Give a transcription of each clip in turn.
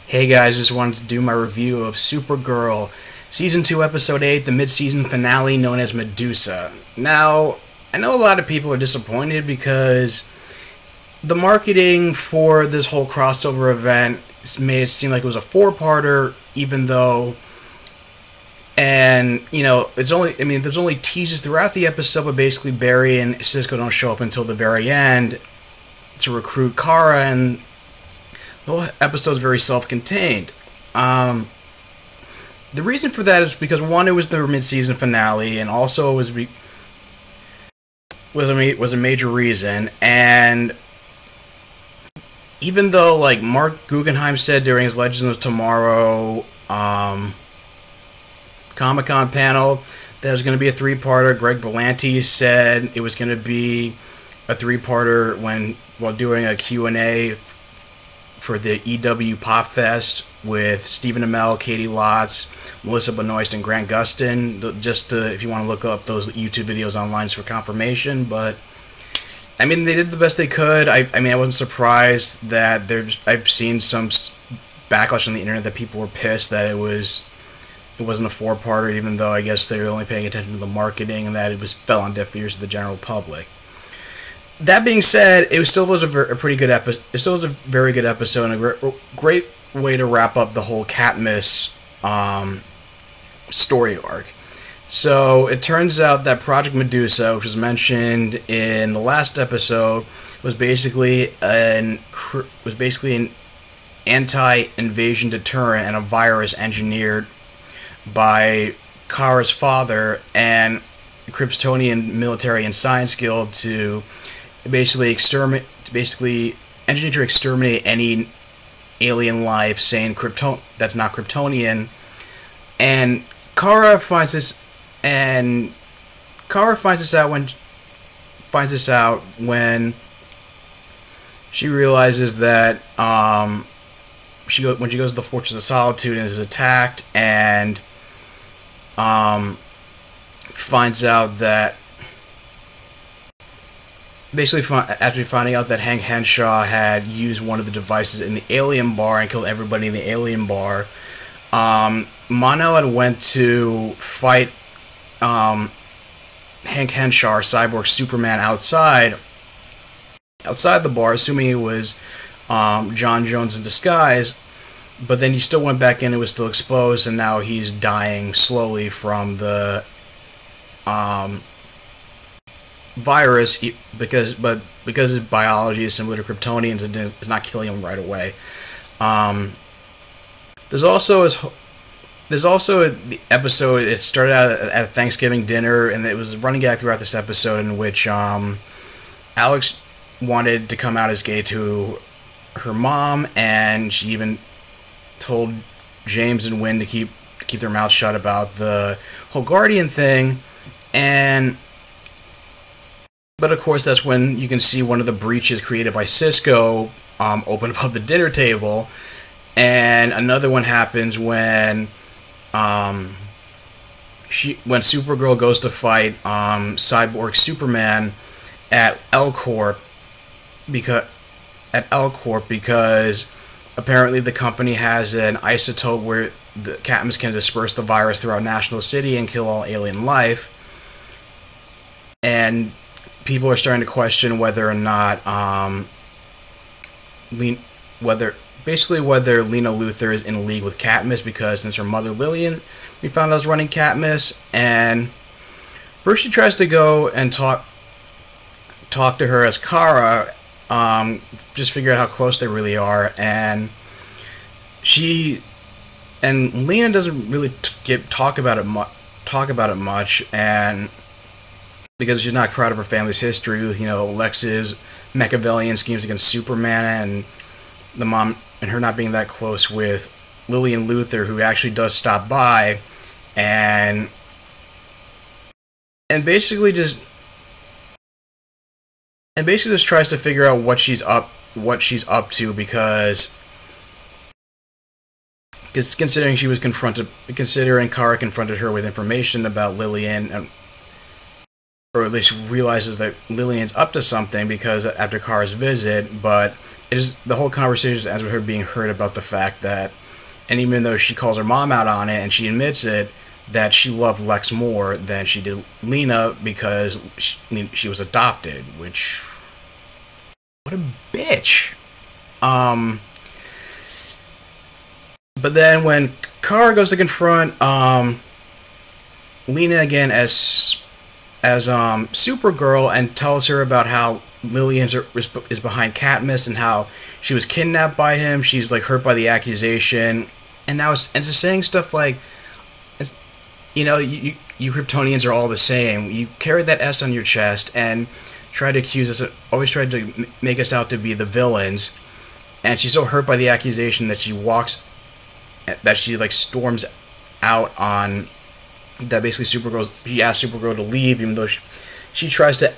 Hey guys, just wanted to do my review of Supergirl, Season 2, Episode 8, the mid-season finale known as Medusa. Now, I know a lot of people are disappointed because the marketing for this whole crossover event made it seem like it was a four-parter, even though, and, you know, there's only teases throughout the episode, but basically Barry and Cisco don't show up until the very end to recruit Kara, and the whole episode is very self-contained. The reason for that is because, one, it was the mid-season finale, and also it was a major reason. And even though, like, Mark Guggenheim said during his Legends of Tomorrow Comic-Con panel that it was going to be a three-parter, Greg Berlanti said it was going to be a three-parter while doing a Q&A for the EW Pop Fest with Stephen Amell, Katie Lotz, Melissa Benoist, and Grant Gustin. If you want to look up those YouTube videos online for confirmation. But I mean, they did the best they could. I wasn't surprised that I've seen some backlash on the internet that people were pissed that it wasn't a four-parter, even though I guess they were only paying attention to the marketing and that it fell on deaf ears to the general public. That being said, it still was a pretty good episode. It still was a very good episode and a great way to wrap up the whole Katniss story arc. So it turns out that Project Medusa, which was mentioned in the last episode, was basically an anti-invasion deterrent and a virus engineered by Kara's father and the Kryptonian Military and Science Guild to basically engineer to exterminate any alien life saying that's not Kryptonian. And Kara finds this out when she realizes that when she goes to the Fortress of Solitude and is attacked, and finds out that after finding out that Hank Henshaw had used one of the devices in the alien bar and killed everybody in the alien bar, Mon-El had went to fight Hank Henshaw, Cyborg Superman, outside the bar, assuming it was John Jones in disguise. But then he still went back in and was still exposed, and now he's dying slowly from the virus, because his biology is similar to Kryptonians and it's not killing him right away. There's also the episode. It started out at a Thanksgiving dinner, and it was a running gag throughout this episode in which Alex wanted to come out as gay to her mom, and she even told James and Wynn to keep their mouths shut about the whole Guardian thing. But of course, that's when you can see one of the breaches created by Cisco open above the dinner table, and another one happens when Supergirl goes to fight Cyborg Superman at L-Corp because apparently the company has an isotope where the Katniss can disperse the virus throughout National City and kill all alien life, and people are starting to question whether or not whether Lena Luthor is in league with Katniss, because since her mother Lillian, we found out, was running Katniss. And first she tries to go and talk to her as Kara, just figure out how close they really are, and Lena doesn't really talk about it much, and because she's not proud of her family's history, you know, Lex's Machiavellian schemes against Superman, and the mom and her not being that close with Lillian Luthor, who actually does stop by, and basically just tries to figure out what she's up to, because considering Kara confronted her with information about Lillian, or at least realizes that Lillian's up to something because after Kara's visit, but the whole conversation ends with her being hurt about the fact that, and even though she calls her mom out on it and she admits it, that she loved Lex more than she did Lena because she was adopted, which, what a bitch. But then when Kara goes to confront Lena again as Supergirl and tells her about how Lillian is behind Katniss and how she was kidnapped by him, she's like hurt by the accusation, and now it's just saying stuff like, you know, you Kryptonians are all the same. You carry that S on your chest and try to accuse us, always tried to make us out to be the villains. And she's so hurt by the accusation that she like storms out on, that basically she asks Supergirl to leave, even though she tries to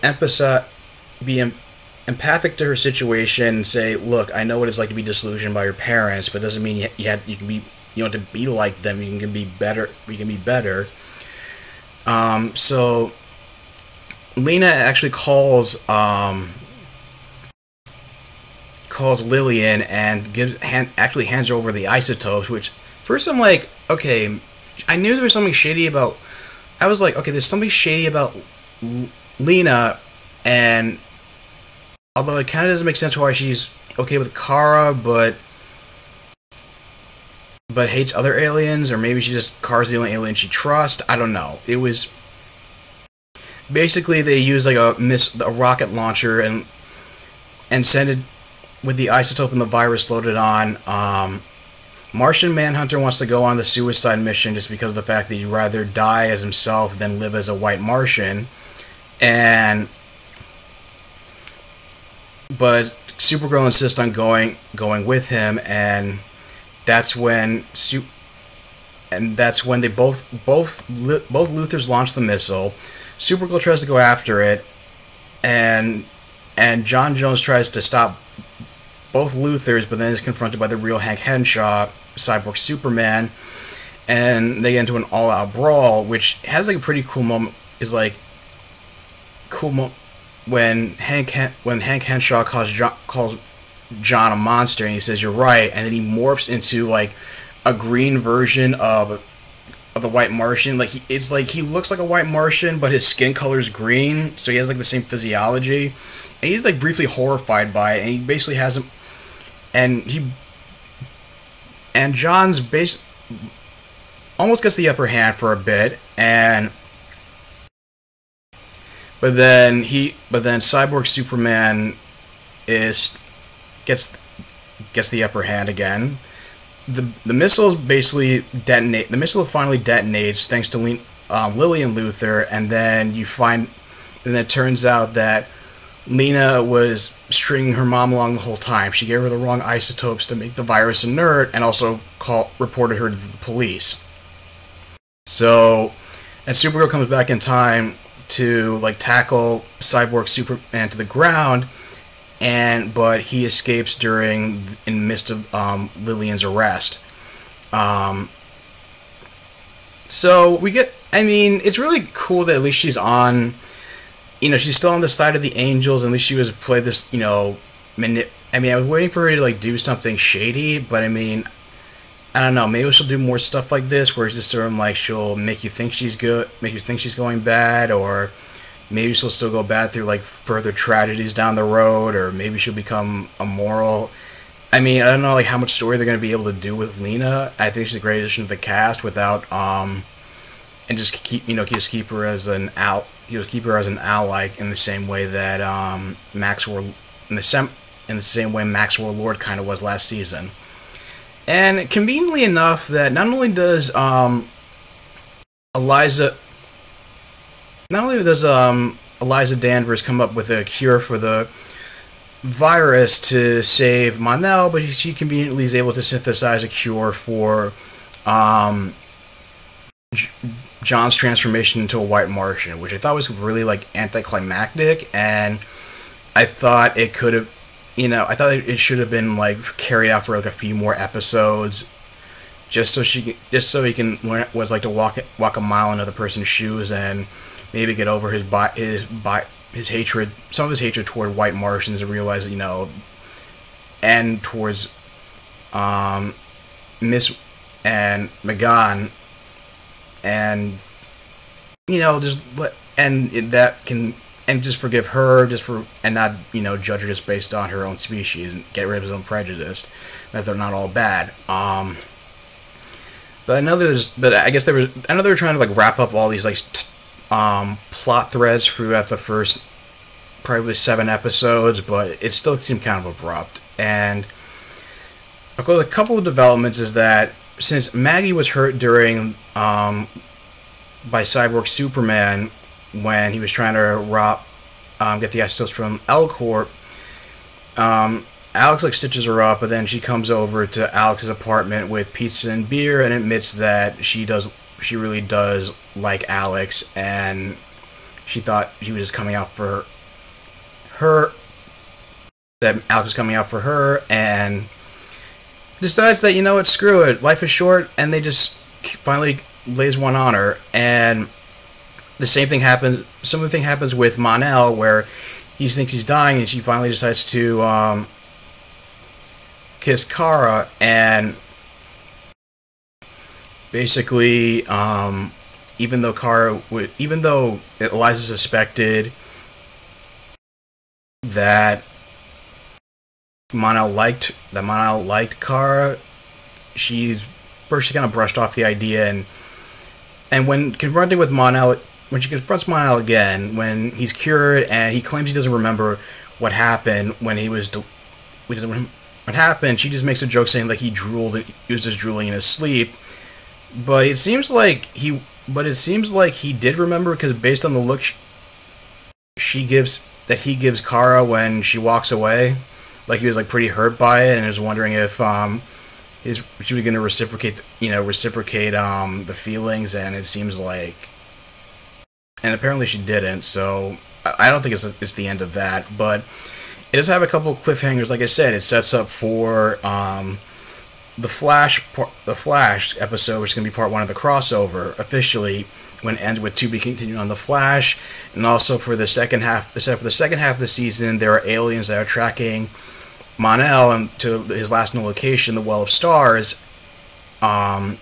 be empathic to her situation and say, look, I know what it's like to be disillusioned by your parents, but it doesn't mean you don't have to be like them. You can be better. We can be better. So Lena actually calls Lillian and actually hands her over the isotopes. Which first I'm like, okay, I knew there was something shady about. I was like, okay, there's something shady about Lena, and although it kind of doesn't make sense why she's okay with Kara, but hates other aliens, or maybe Kara's the only alien she trusts. I don't know. It was basically they used like a rocket launcher and sent it with the isotope and the virus loaded on. Martian Manhunter wants to go on the suicide mission just because of the fact that he'd rather die as himself than live as a white Martian, but Supergirl insists on going with him, and that's when they both Luthors launch the missile. Supergirl tries to go after it, and John Jones tries to stop both Luthors, but then is confronted by the real Hank Henshaw, Cyborg Superman, and they get into an all-out brawl, which has like a pretty cool moment. When Hank Henshaw calls John a monster, and he says, "You're right," and then he morphs into like a green version of the White Martian. Like it's like he looks like a White Martian, but his skin color is green, so he has like the same physiology. And he's like briefly horrified by it, and he basically has him, and John's almost gets the upper hand for a bit, but then Cyborg Superman gets the upper hand again. The missile basically detonate. The missile finally detonates thanks to Lillian Luthor, and then it turns out that Lena was stringing her mom along the whole time. She gave her the wrong isotopes to make the virus inert, and also reported her to the police. So, and Supergirl comes back in time to like tackle Cyborg Superman to the ground, but he escapes in the midst of Lillian's arrest. So we get. I mean, it's really cool that at least she's on. You know, she's still on the side of the Angels. At least she was play this. You know, I mean, I was waiting for her to like do something shady, but I mean, I don't know. Maybe she'll do more stuff like this, where it's just sort of like she'll make you think she's good, make you think she's going bad, or maybe she'll still go bad through like further tragedies down the road, or maybe she'll become immoral. I mean, I don't know like how much story they're going to be able to do with Lena. I think she's a great addition to the cast without and just keep her as an ally in the same way that Maxwell in the same way Maxwell Lord kind of was last season. And conveniently enough, that not only does Eliza Danvers come up with a cure for the virus to save Mon-El, but she conveniently is able to synthesize a cure for John's transformation into a White Martian, which I thought was really like anticlimactic, and I thought it could have, I thought it should have been like carried out for like a few more episodes, just so he can learn what it's like to walk a mile in another person's shoes and maybe get over his hatred, some of his hatred toward White Martians, and realize that and towards Miss and Megan, and just let that can and just forgive her and not judge her just based on her own species and get rid of his own prejudice that they're not all bad. But I know I guess I know they were trying to like wrap up all these like plot threads throughout the first probably 7 episodes, but it still seemed kind of abrupt. And a couple of developments is that since Maggie was hurt during by Cyborg Superman when he was trying to get the isotopes from L-Corp, Alex like stitches her up, but then she comes over to Alex's apartment with pizza and beer and admits that she really does like Alex, and she thought she was just coming out for her, that Alex was coming out for her, and decides that, what, screw it, life is short, and they just finally lays one on her. And the same thing happens, similar thing happens with Mon-El, where he thinks he's dying, and she finally decides to kiss Kara, and basically, even though Eliza suspected that Mon-El liked Kara, she kind of brushed off the idea, and when confronted with when she confronts Mon-El again, when he's cured and he claims he doesn't remember what happened what happened, she just makes a joke saying like he was just drooling in his sleep. But it seems like he did remember, because based on the look he gives Kara when she walks away, like he was like pretty hurt by it and was wondering if she was going to reciprocate the feelings, and it seems like, and apparently she didn't. So I don't think it's the end of that, but it does have a couple of cliffhangers. Like I said, it sets up for the Flash episode, which is going to be part 1 of the crossover officially, when it ends with to be continued on the Flash, and also for the second half. For the second half of the season, there are aliens that are tracking Mon-El and to his last known location, the Well of Stars, and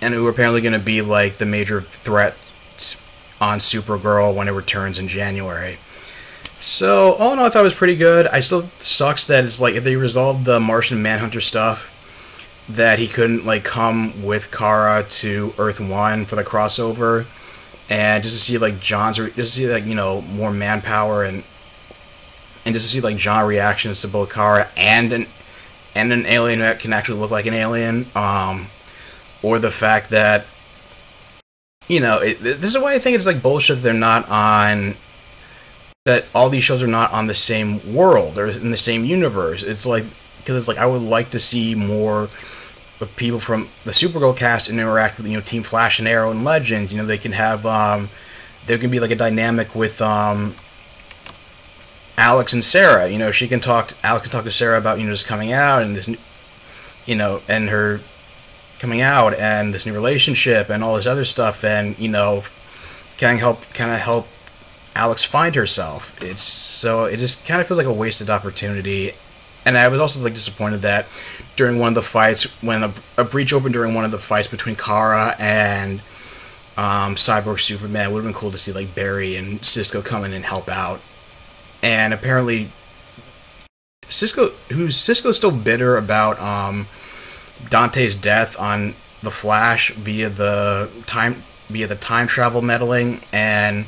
who are apparently going to be like the major threat on Supergirl when it returns in January. So all in all, I thought it was pretty good. I still sucks that it's like if they resolved the Martian Manhunter stuff, that he couldn't like come with Kara to Earth 1 for the crossover, and just to see like more manpower and just to see like John reactions to both Kara and an alien that can actually look like an alien, or the fact that this is why I think it's like bullshit that all these shows are not on the same world or in the same universe. It's like, because it's like I would like to see more of people from the Supergirl cast and interact with Team Flash and Arrow and Legends. They can have there can be like a dynamic with Alex and Sarah. Alex can talk to Sarah about just coming out and this and her coming out and this new relationship and all this other stuff, and kind of help Alex find herself. It just kind of feels like a wasted opportunity. And I was also like disappointed that during one of the fights, when a breach opened during one of the fights between Kara and Cyborg Superman, it would have been cool to see like Barry and Cisco come in and help out. And apparently Cisco's still bitter about Dante's death on the Flash via the time travel meddling, and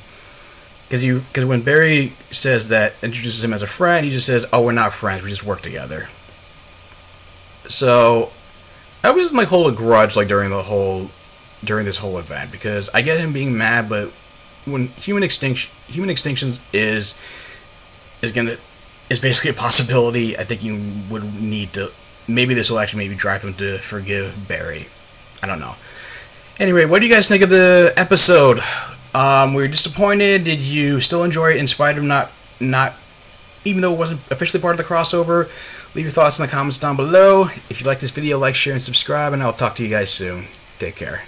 because when Barry introduces him as a friend, he just says, "Oh, we're not friends. We just work together." So I was like hold a grudge like during this whole event, because I get him being mad, but when human extinction is basically a possibility, I think you would need to. Maybe this will actually drive him to forgive Barry. I don't know. Anyway, what do you guys think of the episode? Were you disappointed? Did you still enjoy it in spite of not even though it wasn't officially part of the crossover? Leave your thoughts in the comments down below. If you like this video, like, share, and subscribe, and I'll talk to you guys soon. Take care.